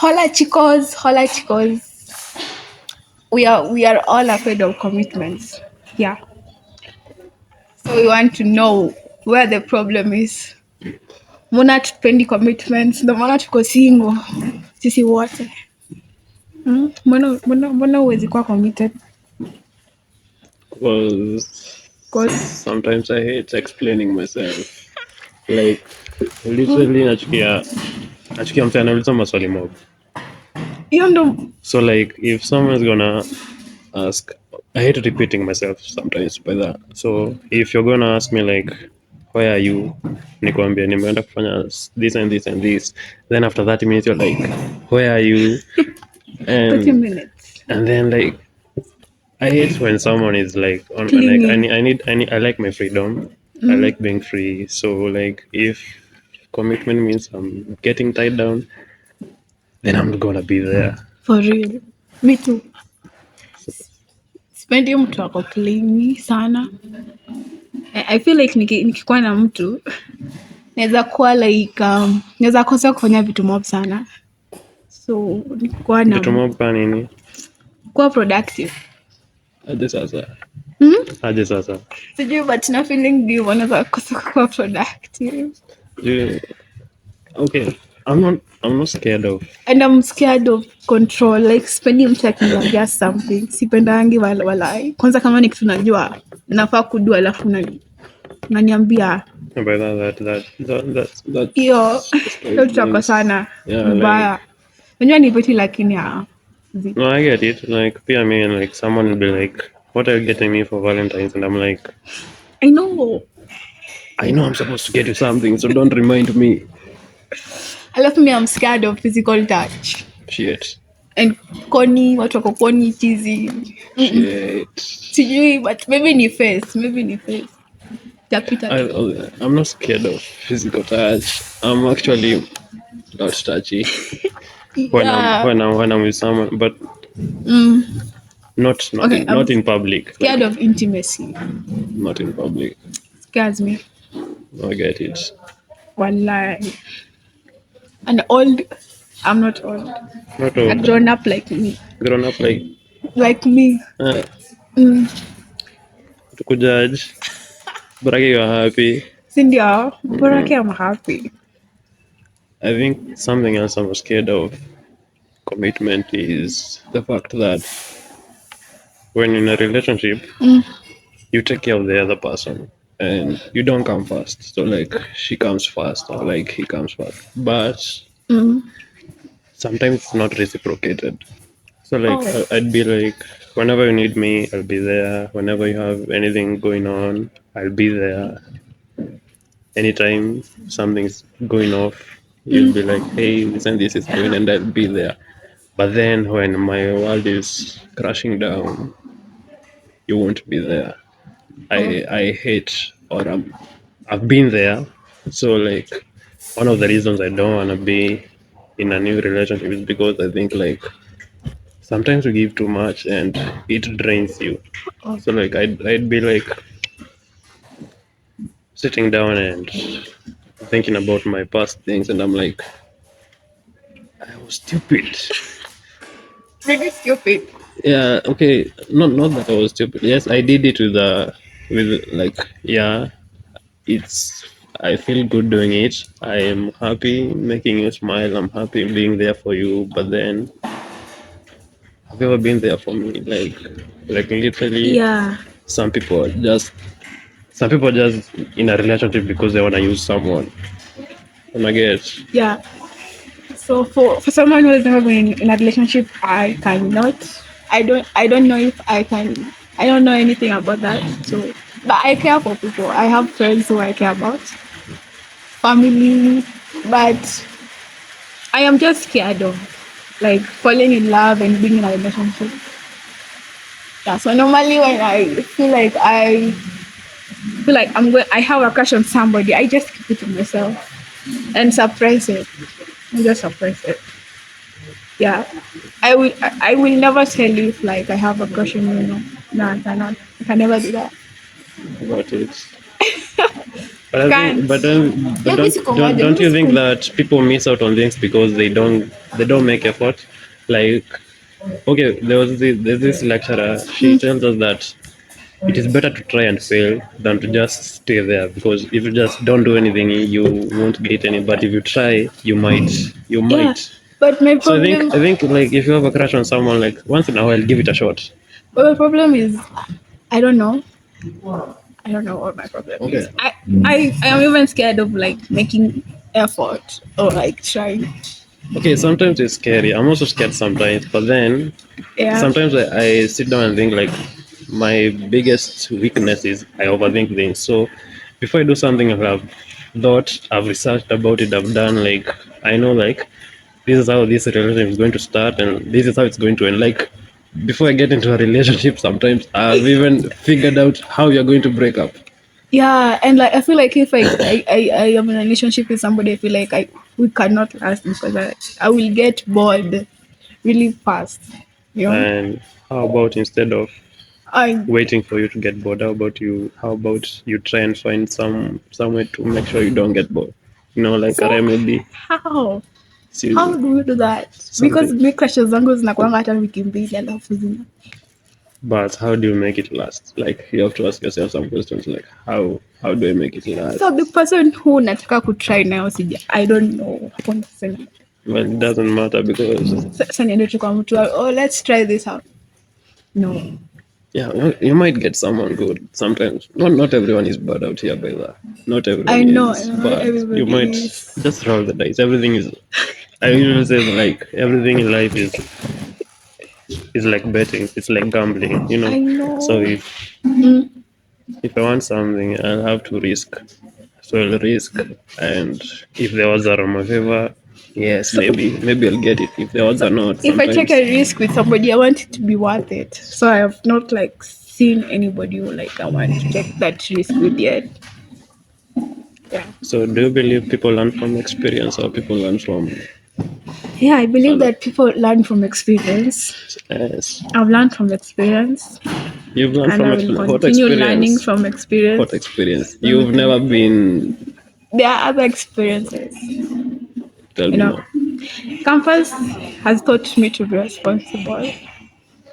Hola chicos, hola chicos. We are all afraid of commitments. Yeah. So we want to know where the problem is. Mbona tupendi commitments? Ndio maana tuko single. Sisi wote. Mbona huwezi kuwa committed? Because sometimes I hate explaining myself. Like literally nachukia mtu anauliza maswali mob. Hiyo ndo So like if someone's gonna ask, I hate repeating myself sometimes by that. So if you're gonna ask me like, where are you? Nikwambia nimeenda kufanya this and this and this. Then after 30 minutes you're like, where are you? 30 minutes. And then like I hate when someone is like on Clingy. like I like my freedom. I like being free. So like if commitment means I'm getting tied down, then I'm gonna be there. For real. Me too. Sipendi mtu ako clingy sana. I feel like nikikuwa na mtu naweza kuwa like naweza kosa kufanya vitu mob sana. So nikikuwa na Vitu mob kwa nini? kuwa productive. Aje sasa. Sijui but na feeling give wanaweza kosa kuwa productive. Yeah. Okay. I'm not scared of. And I'm scared of control. Like sipendi mtu akiniambia something. Sipendangi walai. Kwanza kama ni kitu najua nafaa kujua alafu unaniambia. By that. Hiyo tutako sana. Mbaya. Unajua ni vitu lakini No, I get it. Like, I mean, like, someone will be like, what are you getting me for Valentine's? And I'm like, I know I'm supposed to get you something, so don't remind me. Alafu me I'm scared of physical touch. Shit. And koni, watu wako koni cheesy. Shit. Sijui, but maybe ni face. I'm not scared of physical touch. I'm actually not touchy. When I'm with someone, but not in public. Scared of intimacy. Not in public. Scares me. I get it. Wallahi. And old, I'm not old. Not old. I'm grown up like me. Grown up like me. To judge. But you're happy. Sindio, but I'm happy. I think something else I'm scared of commitment is the fact that when in a relationship, you take care of the other person and you don't come first. So like she comes first or like he comes first. But sometimes it's not reciprocated. So like I'd be like, whenever you need me, I'll be there. Whenever you have anything going on, I'll be there. Anytime something's going off, you'll be like, hey, this and this is going, and I'll be there. But then when my world is crashing down, you won't be there. I hate, or I've been there. So like one of the reasons I don't want to be in a new relationship is because I think like sometimes you give too much and it drains you. So like I'd be like sitting down and thinking about my past things, and I'm like, I was stupid. Really stupid. Yeah, okay. Not that I was stupid. Yes, I did it with like, yeah, I feel good doing it. I am happy making you smile. I'm happy being there for you. But then, have you ever been there for me? Like literally. Yeah. Some people just in a relationship because they want to use someone. And I guess. Yeah. So for someone who has never been in a relationship, I cannot. I don't know if I can. I don't know anything about that. So, but I care for people. I have friends who I care about, family, but I am just scared of like falling in love and being in a relationship. Yeah. So normally when I feel like I have a crush on somebody, I just keep it to myself and suppress it. I just suppress it. Yeah, I will never tell you if like I have a crush on you. No, I cannot. I can never do that. About it. But I think, Can't. but Yeah, physical don't moja. you think Physical. that people miss out on things because they don't make effort? Like, okay, there's this lecturer. She tells us that it is better to try and fail than to just stay there, because if you just don't do anything, you won't get any. But if you try, you Yeah, might. but my So problem, I think like if you have a crush on someone, like once in a while, give it a shot. is I don't know. I don't know what my problem is. Okay. I am even scared of like making effort or like trying. Okay, sometimes it's scary. I'm also scared sometimes, but then Yeah. sometimes I sit down and think like my biggest weakness is I overthink things. So before I do something, I've researched about it, I've done like I know like this is how this relationship is going to start and this is how it's going to end. Like before I get into a relationship, sometimes I've even figured out how you're going to break up. Yeah, and like I feel like if I am in a relationship with somebody, I feel like I we cannot last because I will get bored really fast. You know? And how about instead of I waiting for you to get bored, how about you try and find some way to make sure you don't get bored, like a so remedy. how? How See, do we do that? Because something. mi crushes zangu zinakuanga hata wiki mbili alafu zina. But how do you make it last? Like you have to ask yourself some questions like how do I make it So the last? person who nataka kutry nayo sija, I don't know. Hakuna sema. Well, it doesn't matter because Sasa niende tu kwa mtu, oh, let's try this out. No. yeah, you might get someone good sometimes. Not everyone is bad out here, by that. Not I everyone know, I is know bad. You might everybody is. just roll the dice. Everything is. I usually say like everything in life is like betting. It's like gambling. I So know. if I want something, I'll have to risk. So I'll risk, and if the odds are on my favor, yes, So, maybe I'll get it. If the odds so are not, if I take sometimes. a risk with somebody, I want it to be worth it. So I have not like seen anybody who like I want to take that risk with yet. Yeah. So do you believe people learn from experience or people learn from Yeah, I believe other? that people learn from experience. Yes, I've learned from experience you've learned and from I will experience. What continue learning experience? from What experience. experience? Let me You've think. never been. There are other experiences. Tell You me know, more. campus has taught me to be responsible.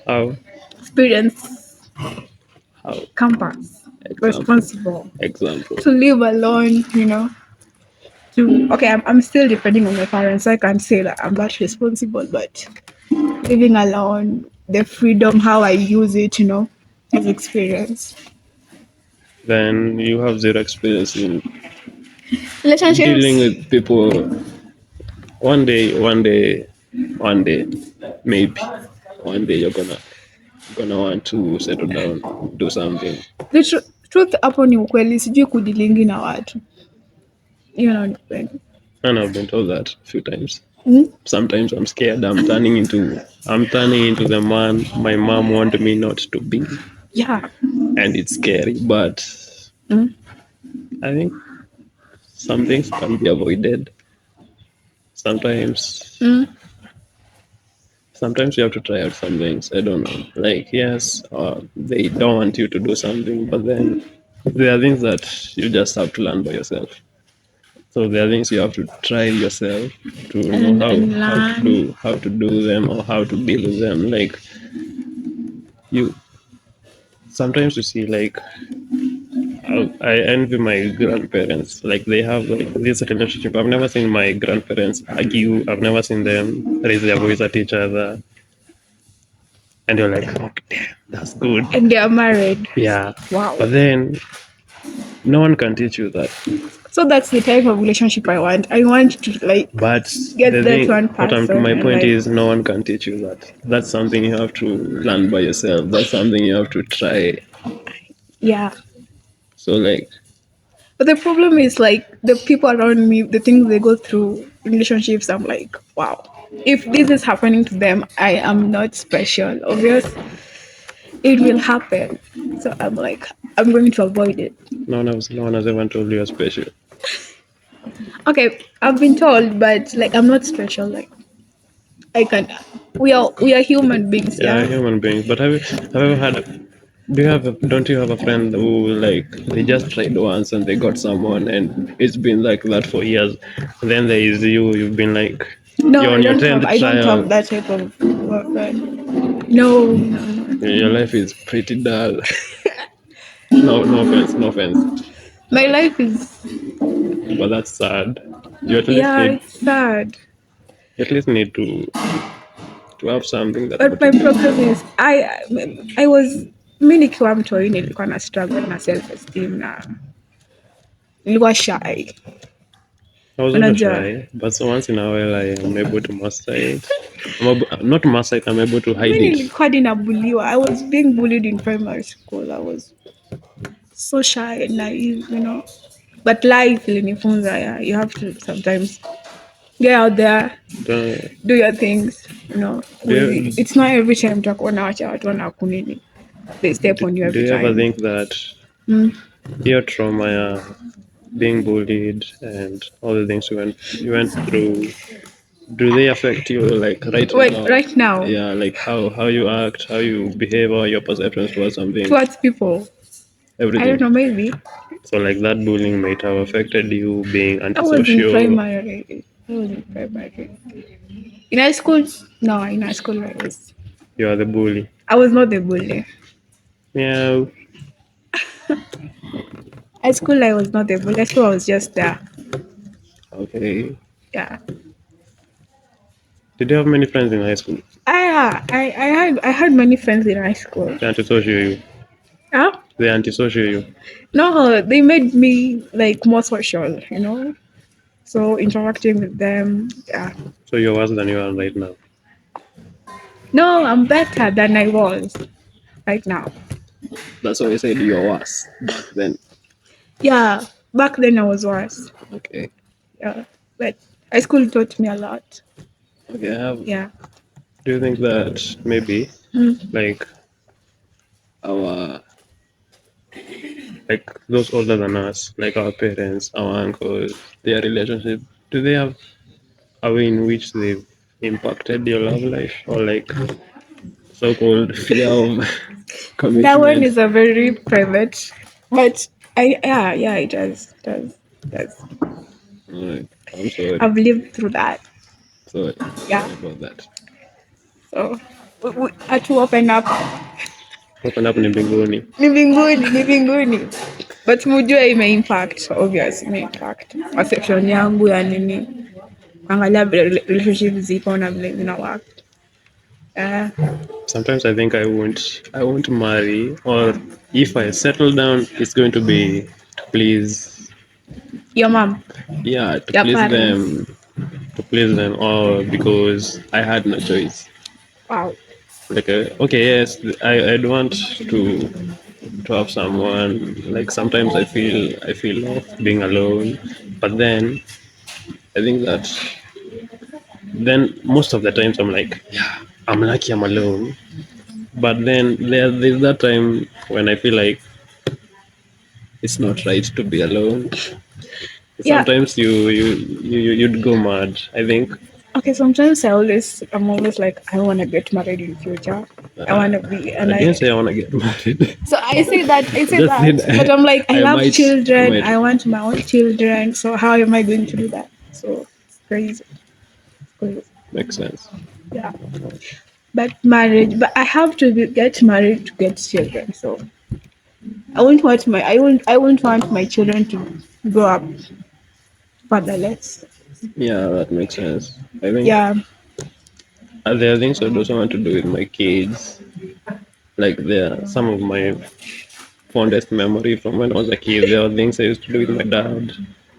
How? Experience, How? campus, Example. responsible. Example. To live alone, to okay, I'm still depending on my parents, so I can't say that I'm that responsible, but living alone, the freedom, how I use it, is experience. Then you have zero experience in dealing Relationships, with people. One day, maybe one day you're gonna want to settle down, do something. the truth hapo ni ukweli, sijui kudilingi na watu, ni ukweli. And I've been told that a few times. Mm? Sometimes I'm scared. I'm turning into the man my mom wanted me not to be, Yeah. and it's scary. But Mm? I think some things can be avoided. Sometimes, Mm? sometimes you have to try out some things. I don't know. Like yes, they don't want you to do something, but then there are things that you just have to learn by yourself. So there are things you have to try yourself to know And learn. how to do them or how to deal with them. Like you sometimes you see like I envy my grandparents. Like they have like this relationship. I've never seen my grandparents argue. I've never seen them raise their voice at each other. And you're like, oh, damn, that's good. And they are married. Yeah. Wow. But then no one can teach you that. So that's the type of relationship I want. I want to like But get the that thing, one person my and point like is, no one can teach you that. That's something you have to learn by yourself. That's something you have to try. yeah. So like, But the problem is like the people around me, the things they go through in relationships, I'm like, wow. If this is happening to them, I am not special. Obvious, it will happen. So I'm like, I'm going to avoid it. no one has ever told you you're special. Okay, I've been told, but like I'm not special. Like I can, we are human beings, Yeah, yeah. human beings. But have you ever had? don't you have a friend who like they just tried once and they got someone and it's been like that for years? Then there is you. You've been like No, you're I on your don't have. tenth I don't trial. have that type of friend. No, no, Your no. life is pretty dull. No, no offense, no offense. My life is, But that's sad. You at least yeah, need it's sad. you at least need to have something that But my motivates problem you. is I was mi nikiwa mtoi nilikuwa na struggle na self esteem na nilikuwa shy. I was also Unajua, shy, but so once in a while I am able to master it. Not master it, I'm able to mi hide it. nilikuwa ninabuliwa. I was being bullied in primary school. I was so shy and naive. But life ilinifunza, yeah, you have to sometimes get out there, Do, do your things. do, you, It's not every time utakuona wacha watu wanakunini. They step on you do every you ever time. think that Mm. your trauma, being bullied, and all the things you went through, do they affect you like right Wait, now? right now, Yeah, like how you act, how you behave, or your perceptions towards something, towards people, I don't everything. know, maybe. So like that bullying might have affected you being I was in antisocial. primary. I was in primary. In high school, no, in high school You are the bully. I was not the bully. Yeah. High school, I was not the bully. High school, I was just there. Okay. Yeah. Did you have many friends in high school? I had many friends in high school. They antisocial you. Yeah. They antisocial you. No, they made me like more social. So interacting with them, yeah. So you're worse than you are right now. No, I'm better than I was right now. That's why I said you're worse back then. Yeah, back then I was worse. Okay. Yeah, but high school taught me a lot. Okay. Yeah. Do you think that maybe Mm. like our like those older than us, like our parents, our uncles, their relationship, do they have a way in which they've impacted your love life or like so-called fear of That one commitment? is a very private, but yeah, it does. Alright. I'm sorry. I've lived through that. Sorry. Yeah. Sorry about that. So we had to open up. Open up ni mbinguni. Ni mbinguni. But mujue ime-impact, obvious, ime-impact. Perception yangu ya nini. Angalia vile relationship ziko na vile zina work. Sometimes I think I won't marry, or if I settle down, it's going to be to please, Your mom, yeah, your parents. to please them, or because I had no choice. Wow. Like, okay, yes, I'd want to have someone. Like sometimes I feel off being alone, but then I think that then most of the times I'm like, yeah, I'm lucky I'm alone. But then there's that time when I feel like it's not right to be alone. Yeah. Sometimes you'd go mad. I think Okay, sometimes I'm always like, I want to get married in future. I want to be, and I didn't say I want to get married. so I I say just that, said but I'm like, I I love might I children. might. I want my own children. So how am I going to do that? So it's crazy. Crazy. Make sense. Yeah. But I have to get married to get children. So I won't want my children to grow up fatherless. Yeah, that makes sense. I think Yeah. there are things I also want to do with my kids. Like there are some of my fondest memory from when I was a kid. There are things I used to do with my dad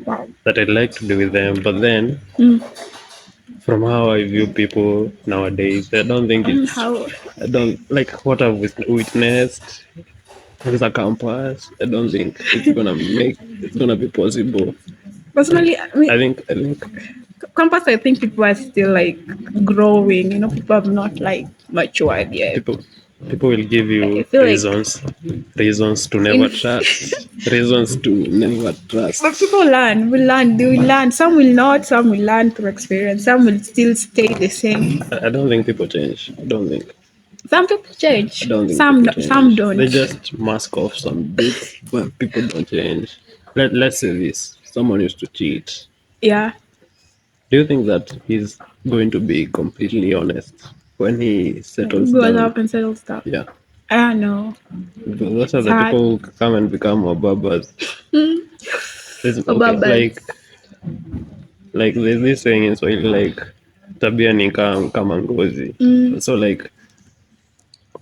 Wow. that I'd like to do with them. But then Mm. from how I view people nowadays, I don't think How I don't like what I've witnessed as a campus. I don't think it's gonna be possible. personally, I think campus, I think people are still like growing. People have not like matured yet. people people will give I you feel like reasons to in never trust, reasons to never but trust. people they will learn. Some will not, some will learn through experience, some will still stay the same. I don't think people change. I don't think. Some people I change. don't think Some people some change. They don't. just mask off some bits, but people don't change. Let's say this: someone used to cheat. Yeah. Do you think that he's going to be completely honest when he settles Goes down? up and settle stuff. Yeah. I don't know. Those are It's the hard. people who come and become babas. There's, okay, But like there's this saying in Swahili like tabia ni kama ngozi. So like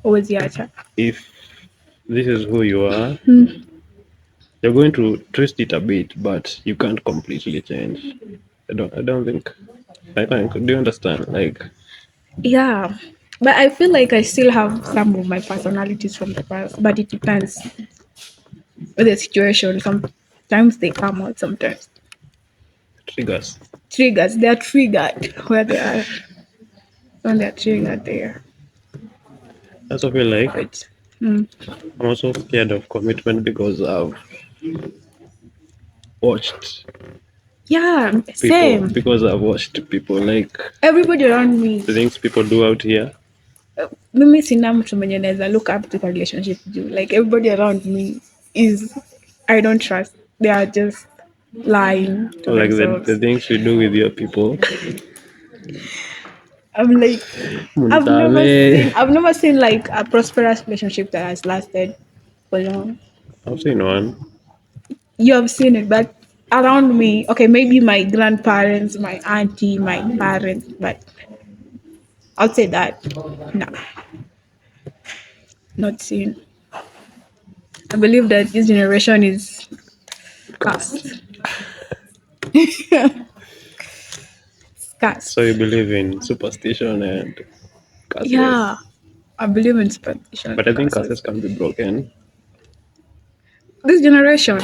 always yacha. if this is who you are, you're going to twist it a bit, but you can't completely change. I don't think. I think. Do you understand? Like, Yeah. But I feel like I still have some of my personalities from the past. But it depends on the situation. Sometimes they come out, sometimes. triggers. Triggers. They are triggered where they are. When they're triggered there. I also feel like But I'm also scared of commitment because I've watched yeah, people, same. because I've watched people like Everybody around me. the things people do out here. Mimi sina mtu mwenye naweza look up to kwa relationship juu. Like everybody around me is I don't trust. They are just lying to Or like the themselves. things you do with your people. I'm like Munitame. I've never seen like a prosperous relationship that has lasted for long. I've seen one. You have seen it, but around me, okay, maybe my grandparents, my auntie, my parents, but I'll say that no, not seen. I believe that this generation is Cast. cursed. So you Cursed. believe in superstition and curses. Yeah, I believe in superstition But I think curses curses. can be broken. This generation,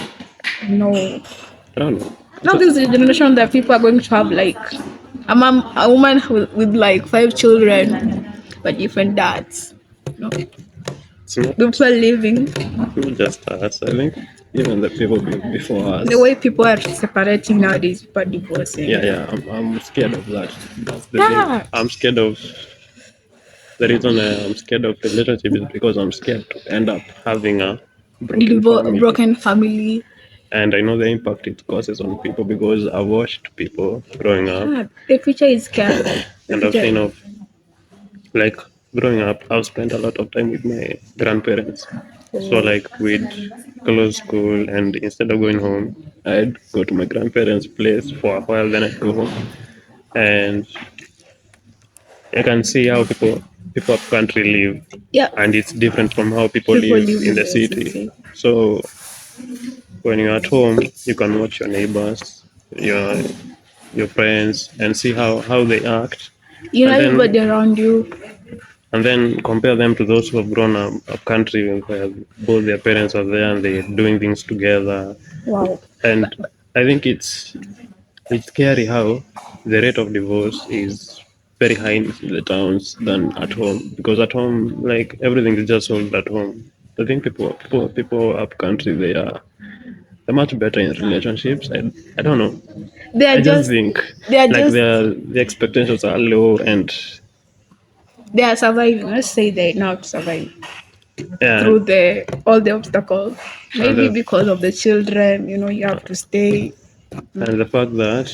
no. I don't know. Now this is the generation that people are going to have like a woman with like 5 children, but different dads. No, It's not, people living not just us. I think even the people before the us. way people are separating nowadays, people Yeah, divorcing. yeah. I'm scared of that. That's the thing. Yeah, I'm scared of the reason I'm scared of relationship is because I'm scared to end up having a broken family. broken family. And I know the impact it causes on people because I've watched people growing up Yeah, the future is scary. The and I've future seen is of like growing up, I've spent a lot of time with my grandparents. So oh, like we'd close school and instead of going home, I'd go to my grandparents' place for a while, then I'd go home. And I can see how people of country live yeah. and it's different from how people People live live in in the the city. city. So when you're at home, you can watch your neighbors, your friends and see how they act You know and everybody then around you. compare them to those who have grown up a country where both their parents are there and they're doing things together. Wow. And I think it's scary how the rate of divorce is very high in the towns than at home because at home like everything is just solved at home. I think people up country they're much better in relationships. I don't know. They are I just just think they are like just the expectations are low and they are surviving. Let's say they're not surviving through and the all the obstacles. and Maybe the because of the children, you have to stay. and the fact that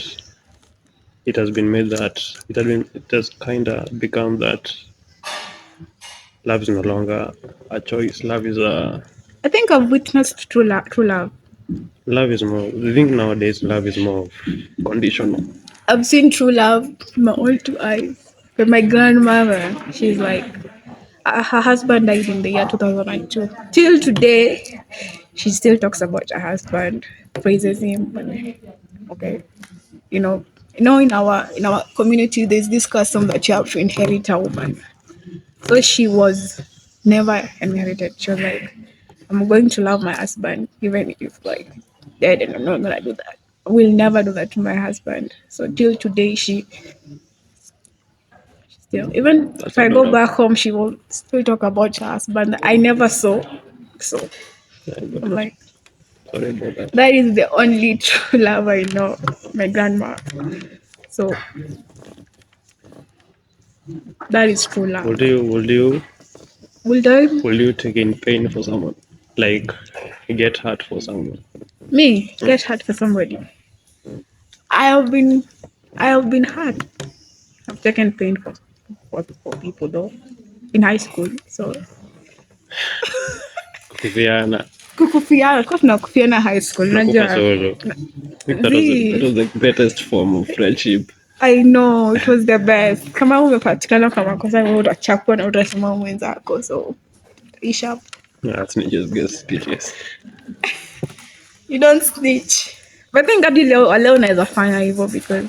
it has been made that it has kind of become that love is no longer a choice. I think I've witnessed true love. True love. Love is more. I think nowadays love is more of conditional. I've seen true love with my own 2 eyes. But my grandmother, she's like, her husband died in the year 2002. Till today, she still talks about her husband, praises him. Okay, you know, in our community, there's this custom that you have to inherit a woman. So she was never inherited. She was like, I'm going to love my husband, even if like dead, and I'm not gonna do that. I will never do that to my husband. So till today, she still, even That's if a I lot go of. back home, she will still talk about her husband. I never saw. So I got I'm it. like, Sorry about that. that is the only true love I know. My grandma. So that is true love. Would you? Would you? Will I? Will you take in pain for someone? Like get hurt for someone? Me get hurt for somebody. I have been, I have been hurt. I've taken pain for people though in high school. So Kuviana. kukufiana, kwa tunakufiana high school. Nakufa Unajua, solo. I think that zi, was the greatest form of friendship. I know it was the best. Kama umepatikana kwa makosa wewe utachapwa na utasema mwenzako. So isha, That's not just get stitches. you don't snitch. But I think hadi leo naweza fanya hivyo because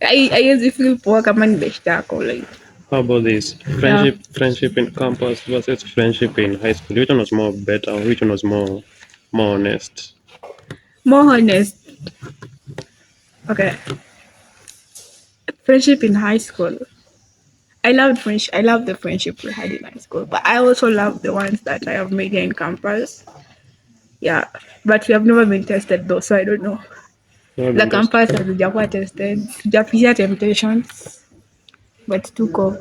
haiwezi feel poa kama ni best yako like How about this? yeah, Friendship in campus versus friendship in high school. Which one was more better? Which one was more honest? more honest. Okay, friendship in high school. I loved friendship. I love the friendship we had in high school, but I also love the ones that I have made here in campus. Yeah, but we have never been tested though, so I don't know. More The than just campus hazijakuwa tested, tujapitia temptations, but tuko.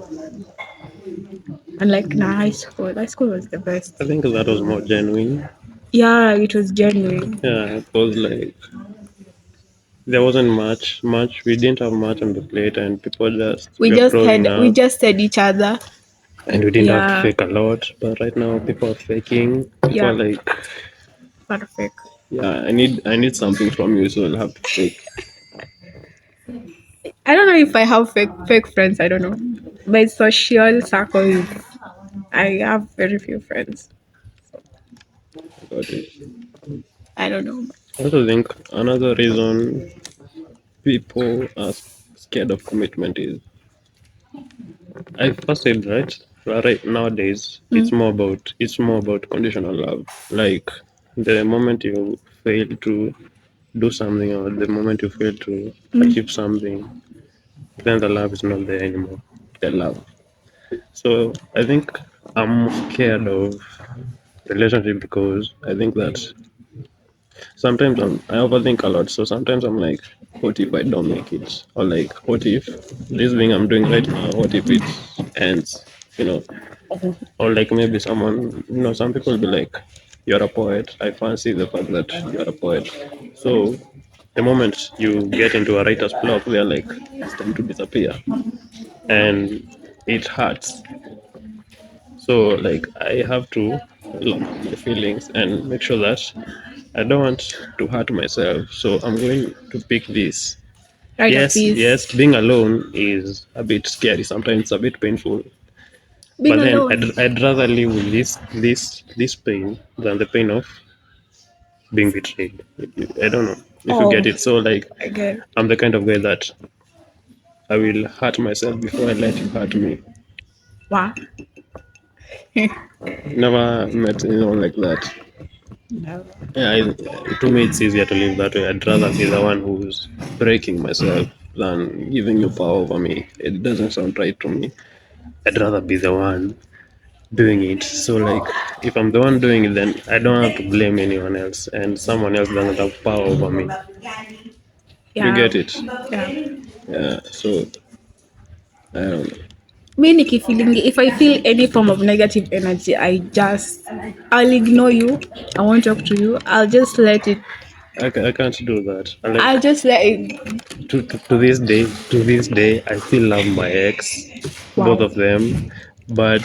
And like na high school was the best. I think that was more genuine. Yeah, it was genuine. Yeah, it was like there wasn't much. We didn't have much on the plate, and people just We were just growing had we up, just said each other. and we didn't have to Yeah, fake a lot. But right now, people are faking. People are yeah, like, perfect. yeah, I need something from you, so I'll have to fake. I don't know if I have fake friends. I don't know. My social circle is I have very few friends. Got it. I don't know. I also think another reason people are scared of commitment is I first said right nowadays it's more about conditional love. Like the moment you fail to do something or the moment you fail to achieve something, then the love is not there anymore. The love. So I think I'm scared of relationship because I think that sometimes I overthink a lot. So sometimes I'm like, what if I don't make it? Or like, what if this thing I'm doing right now, what if it ends? You know, or like maybe someone, some people will be like, you're a poet. I fancy the fact that you're a poet. So the moment you get into a writer's block, they're like, it's time to disappear. And it hurts. So like I have to lock my feelings and make sure that I don't want to hurt myself. So I'm going to pick this. Write a Yes, piece. being alone is a bit scary. Sometimes it's a bit painful. Being But then alone. I'd rather live with this pain than the pain of being betrayed. I don't know if you get Oh, it. So like I get. I'm the kind of guy that I will hurt myself before I let you hurt me. Wow. Never met anyone like that. No. Yeah, to me it's easier to live that way. I'd rather be the one who's breaking myself than giving you power over me. It doesn't sound right to me. I'd rather be the one doing it. So like if I'm the one doing it, then I don't have to blame anyone else, and someone else doesn't have power over me. You Yeah. get it? Yeah. Yeah. So I don't know. Me Nikki feeling if I feel any form of negative energy, I'll ignore you. I won't talk to you. I'll just let it. I can't do that. I like I'll just let it. to this day, I still love my ex, both Wow. of them. But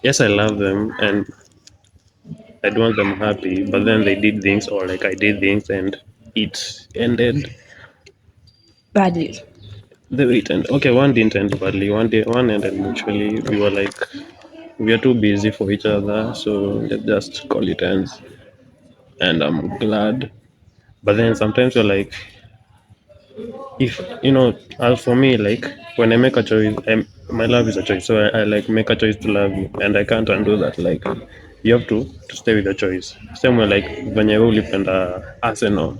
yes, I love them, and I'd want them happy, but then they did things, or like I did things, and it ended Badly. the way it ended. Okay, one didn't end badly. One ended mutually. We were like, we are too busy for each other, so let's just call it ends. And I'm glad. But then sometimes you're like, if as for me, like when I make a choice, my love is a choice. So I like make a choice to love you, and I can't undo that. Like you have to stay with the choice. Same way like when you ulipenda Arsenal,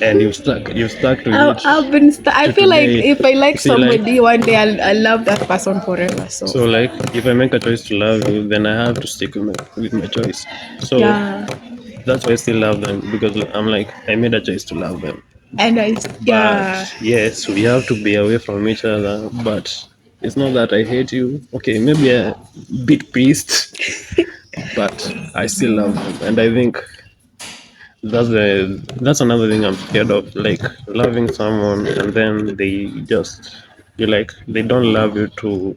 and you stuck to it I to feel like today. if I like See, like somebody one day, I'll love that person forever. So so, like if I make a choice to love you, then I have to stick with my choice. So yeah, that's why I still love them because I'm like I made a choice to love them. and I But yeah, yes, we have to be away from each other. But It's not that I hate you. Okay, maybe a bit pissed, but I still love them, and I think that's another thing I'm scared of. Like loving someone, and then they just you like they don't love you to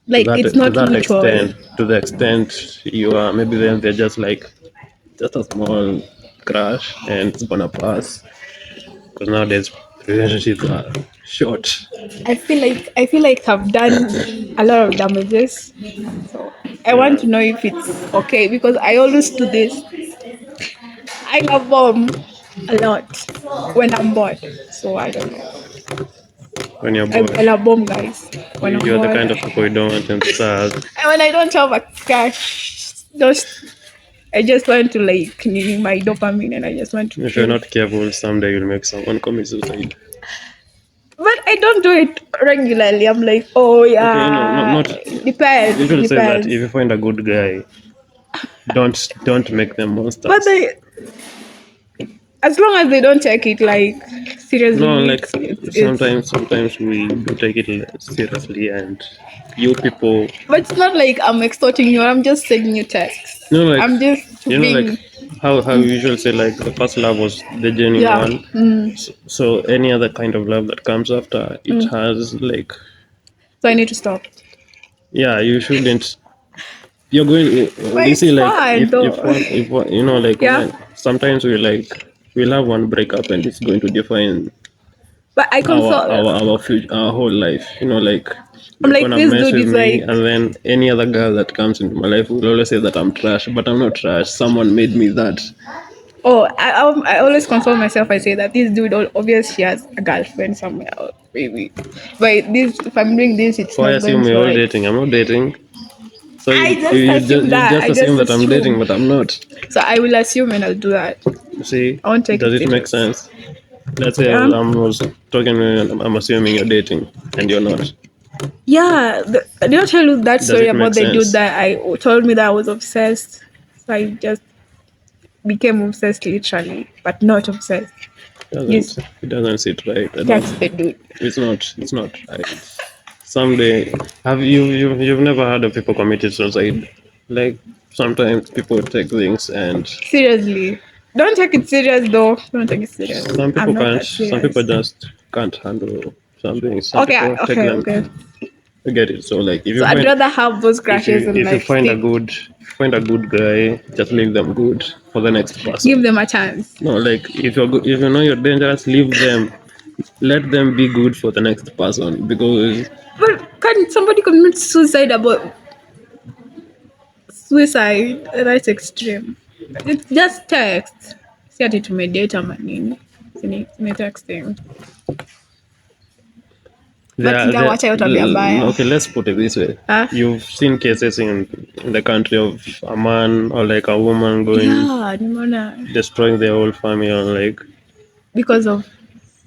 Like it's not that mutual. extent, to the extent you are. Maybe then they're just a small crush, and it's gonna pass. Because nowadays relationships are short. I feel like I've done a lot of damages. So I want Yeah. to know if it's okay because I always do this. I love bomb a lot when I'm bored. So I don't know. When you're I bored, love bomb guys when I'm you're the bored. kind of people you don't want them to start. And when I don't have a cash, just I just want to like need my dopamine and I just want to If you're feel. not careful, someday you'll make someone commit suicide. But I don't do it regularly. I'm like, oh Okay, you know, yeah, not depends, usually say that if depends. you find a good guy, don't make them But monsters. they, as long as they don't take it like No, seriously, like it's. sometimes we do take it seriously, and you people, But it's not like I'm extorting you. I'm just sending you texts. you know, like I'm just like being, how we usually say like the first love was the genuine yeah. one. So any other kind of love that comes after it has like So I need to stop. yeah, you shouldn't. You're going. But You it's see, like fun though. if one, you know, like Yeah. when sometimes we'll have one breakup and it's going to define But I console. our future, our whole life. You know, like I'm you're like, gonna this mess dude with is me, like, and then any other girl that comes into my life will always say that I'm trash, but I'm not trash. Someone made me that. oh, I always console myself. I say that this dude, obviously, has a girlfriend somewhere else, maybe. But this, if I'm doing this, it's Why not going assume to we're all like. dating? I'm not dating. So I just assume you that. just I assume just that I'm dating, assume. but I'm not. So I will assume and I'll do that. See, I won't take does it it make serious. sense? Let's say Yeah. I was talking, I'm assuming you're dating, and you're not. Yeah. Did I tell you that Does story it make about the dude sense? that I told me that I was obsessed? So I just became obsessed literally, but not obsessed. Yes, It doesn't sit right. I don't. that's the dude. It's not right. Someday, have you've never heard of people committed suicide? Like sometimes people take things and Seriously. Don't take it serious though. Don't take it serious. some I'm people not can't. that Some people serious. just can't handle something. Some Okay, people take okay, them. okay. You get it. So like, So I'd rather have those crashes and if you like stick, find a good guy, just leave them good for the next give person. them a chance. No, like if you know you're dangerous, leave them. Let them be good for the next person because But can somebody commit suicide about suicide? That's extreme. It's just text. Si ati tumedate ama nini. Sini texting. But there. sijawacha hiyo tabia mbaya. Okay, let's put it this way. Huh? You've seen cases in the country of a man or like a woman going Yeah, nimeona. destroying their whole family or like Because of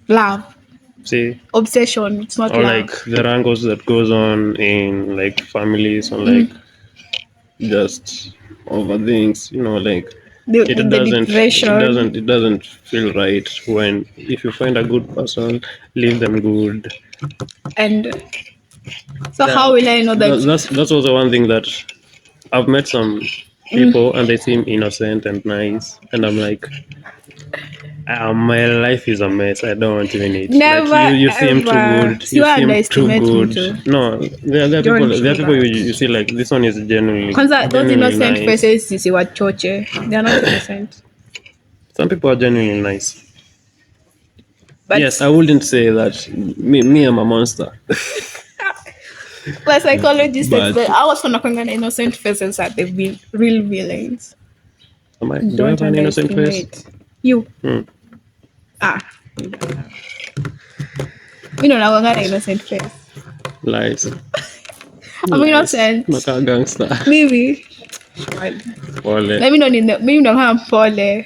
love. see Obsession. It's not or like love. the wrangles that goes on in like families or like just over things, you know, like The depression. it doesn't feel right when if you find a good person, leave them good. And so Yeah, how will I know that? that's also one thing that I've met some people and they seem innocent and nice, and I'm like, my life is a mess. I don't want even it. Like Never you seem too ever. good. See, You you seem too underestimate me good. too. No, Don't there are do people that. you see like this one is Kwanza, those genuinely innocent nice. faces, sisi wachoche. They are not innocent. Some people are genuinely nice. But Yes, I wouldn't say that me I'm a monster, my psychologist says but that I was wanakwanga na innocent faces are the real villains. do I have Don't an innocent face? underestimate. You. Hmm. Ah. You know, nakwanga na innocent face. Lies, I'm lies. innocent. Naka gangster. Maybe. Pole. Let me know mimi ndo kama mpole.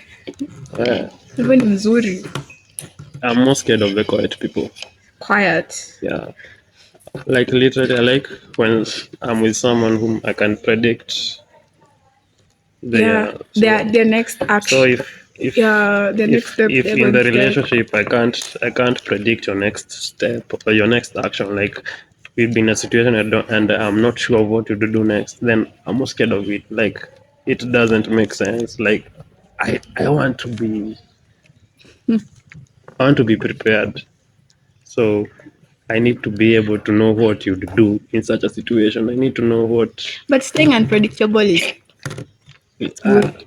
Eh, Hivyo ni mzuri. I'm more scared of the quiet people. Quiet. Yeah, like literally, I like when I'm with someone whom I can predict Yeah. their Their next so action. Yeah, the next step if they're in going the to take. relationship I can't predict your next step or your next action, like we've been in a situation and I'm not sure of what to do next, then I'm more scared of it. Like it doesn't make sense. Like I want to be prepared. So I need to be able to know what you'd do in such a situation. I need to know what But staying unpredictable is I, good.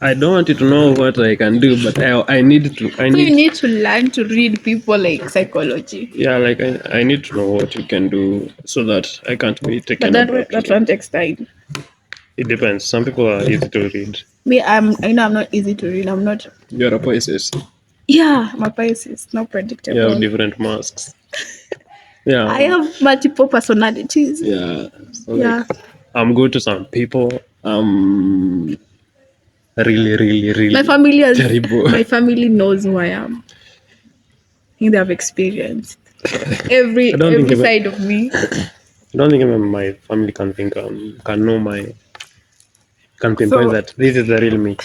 I don't want you to know what I can do, but I need to. I So you need, need to learn to read people like psychology. yeah, like I need to know what you can do so that I can't be But taken that abruptly. one takes time. It depends. Some people are easy to read. Me, I know I'm not easy to read. I'm not. You're a Pisces. Yeah, my Pisces is not You have predictable. different masks. I Yeah, have multiple personalities. yeah. So like, Yeah, I'm good to some people. Really, really, my really family has. terrible. My family knows who I am. I think they have experienced I don't think every even side of me. I don't think even my family can know my can pinpoint So that this is the real me.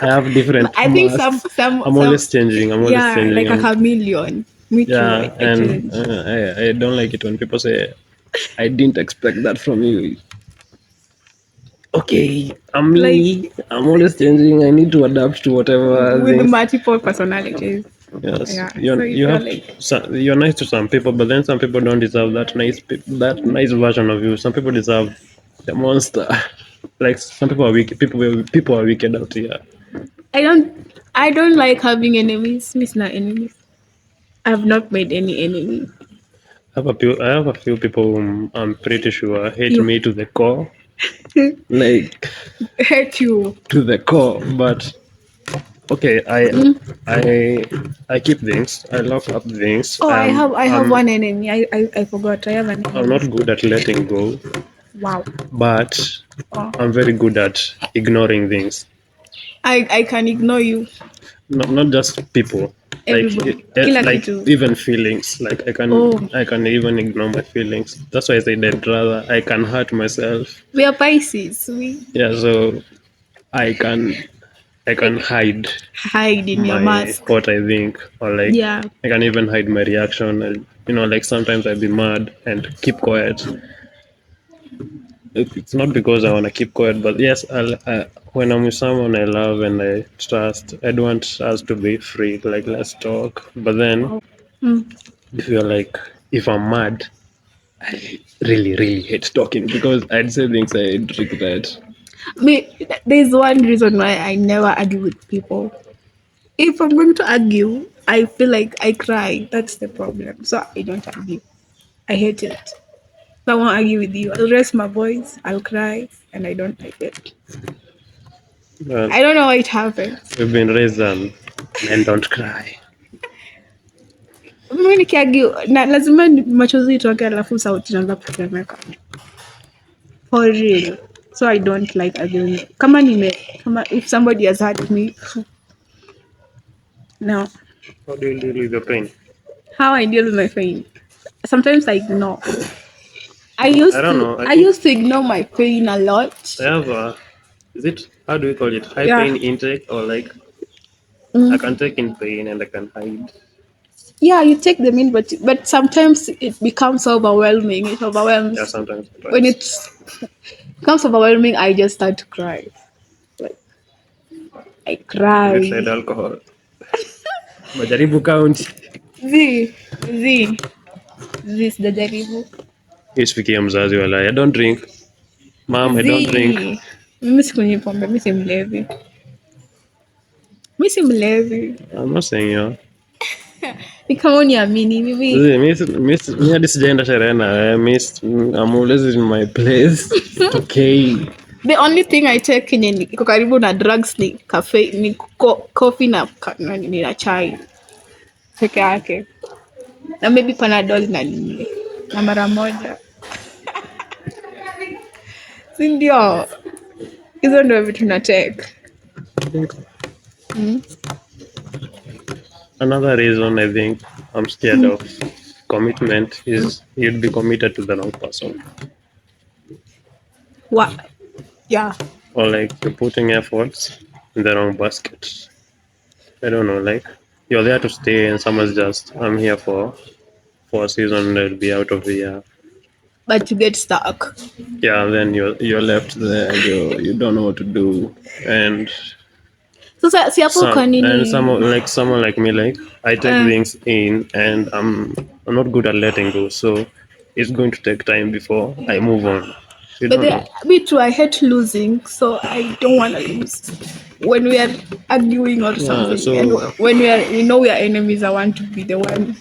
I have different I think masks. I'm always changing. I'm always yeah, changing. like a chameleon. Me too. Yeah, I and change. I don't like it when people say, "I didn't expect that from you." Okay, I'm Like me. I'm always changing. I need to adapt to whatever with things. multiple personalities. Yes, Yeah. So if you you're have like, you're nice to some people, but then some people don't deserve that that nice version of you. Some people deserve the monster. Like some people are wicked. People are wicked out here. I don't I don't like having enemies. Miss not enemies. I've not made any enemies. I have a few people whom I'm pretty sure hate You me to the core, like hate you. to the core. But okay, I I keep things. I lock up things. Oh, I have one enemy. I forgot. I have an I'm enemy. not good at letting go, Wow. but Oh. I'm very good at ignoring things. I can ignore you. Not just people, like Everybody. Kila like kitu. even feelings. Like Oh. I can even ignore my feelings. That's why I said I'd rather I can hurt myself. We are Pisces. We Yeah, so I can I can like hide hide in your my mask. what I think, or like Yeah. I can even hide my reaction. And, like sometimes I'd be mad and keep quiet. It's not because I want to keep quiet, but yes, when I'm with someone I love and I trust, I'd want us to be free. Like let's talk. But then Mm. if you're like, if I'm mad, I really really hate talking because I'd say things I'd regret. Me, there's one reason why I never argue with people. If I'm going to argue, I feel like I cry. That's the problem. So I don't argue. I hate it. So I won't argue with you. I'll raise my voice. I'll cry, and I don't like it. But I don't know why it happens. we've been raised men don't cry. Mimi nikiargue na lazima machozi itoke alafu sauti inaanza kutetemeka. For real. So I don't like arguing. Kama if somebody has hurt me, no. How do you deal with the pain? How I deal with my pain. Sometimes I ignore. I don't know. I I think used to ignore my pain a I lot. have a. Is it how do we call it? High Yeah. pain intake or like I Mm. can take in pain and I can hide. Yeah, you take them in, but sometimes it becomes overwhelming. It Yeah, overwhelms. sometimes it When tries. it becomes overwhelming, I just start to cry. Like I Have you tried cry. alcohol? Majaribu County. Z Z this the jaribu. Isifikia mzazi wala. I don't drink. Mom, I don't drink. Z mimi sikunywi pombe, mimi si mlevi. Mimi si mlevi. I'm not saying you. Ni kama uniamini mimi. Mi hadi sijaenda sherehe na wewe. I'm always in my place. It's okay. The only thing I take kenye iko karibu na drugs ni cafe, ni coffee na na chai peke yake. Na maybe panadol na nini na mara moja, si ndio? Hizo ndio vitu na take. I think another reason I think I'm scared of commitment is you'd be committed to the wrong person. What? Yeah. Or like you're putting efforts in the wrong basket. I don't know, like you're there to stay and someone's just I'm here for a season and I'll be out of here. but you get stuck. Yeah, then you're left there. You don't know what to do, and So si hapo kwa nini? someone like me, like I take Uh, things in, and I'm not good at letting go. So it's going to take time before I move on. You but don't then, know. me too, I hate losing, so I don't want to lose. When we are arguing or Yeah. something, and So when we are enemies, I want to be the one,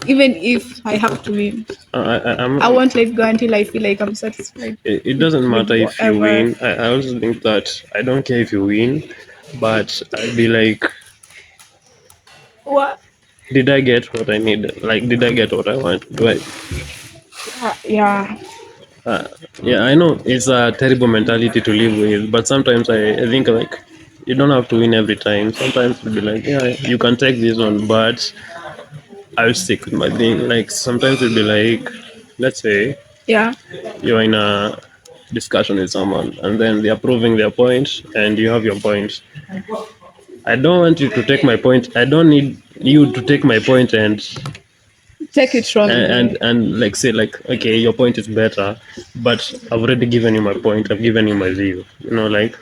even if I have to win. I I'm. won't let go until I feel like I'm satisfied It with, doesn't matter if you whatever. win. I also think that I don't care if you win, but I'd be like, What? did I get what I need? Like, did I get what I want? Do I? Yeah. Uh, yeah, I know it's a terrible mentality to live with, but sometimes I think like you don't have to win every time. Sometimes you'll be like, yeah, you can take this one, but I'll stick with my thing. Like sometimes you'll be like, let's say Yeah. you're in a discussion with someone and then they're proving their point and you have your point. I don't want you to take my point. I don't need you to take my point Take it wrongly. and like say like okay your point is better, but I've already given you my point. I've given you my view. You know, like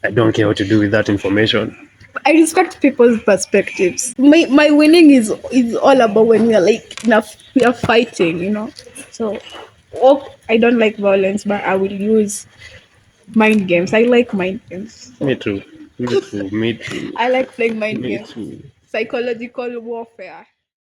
I don't care what you do with that information. I respect people's perspectives. My winning is all about when we are like enough we are fighting, So I don't like violence, but I will use mind games. I like mind games. Me So too. Me too. Me too. I like playing mind Me games. too. Psychological warfare.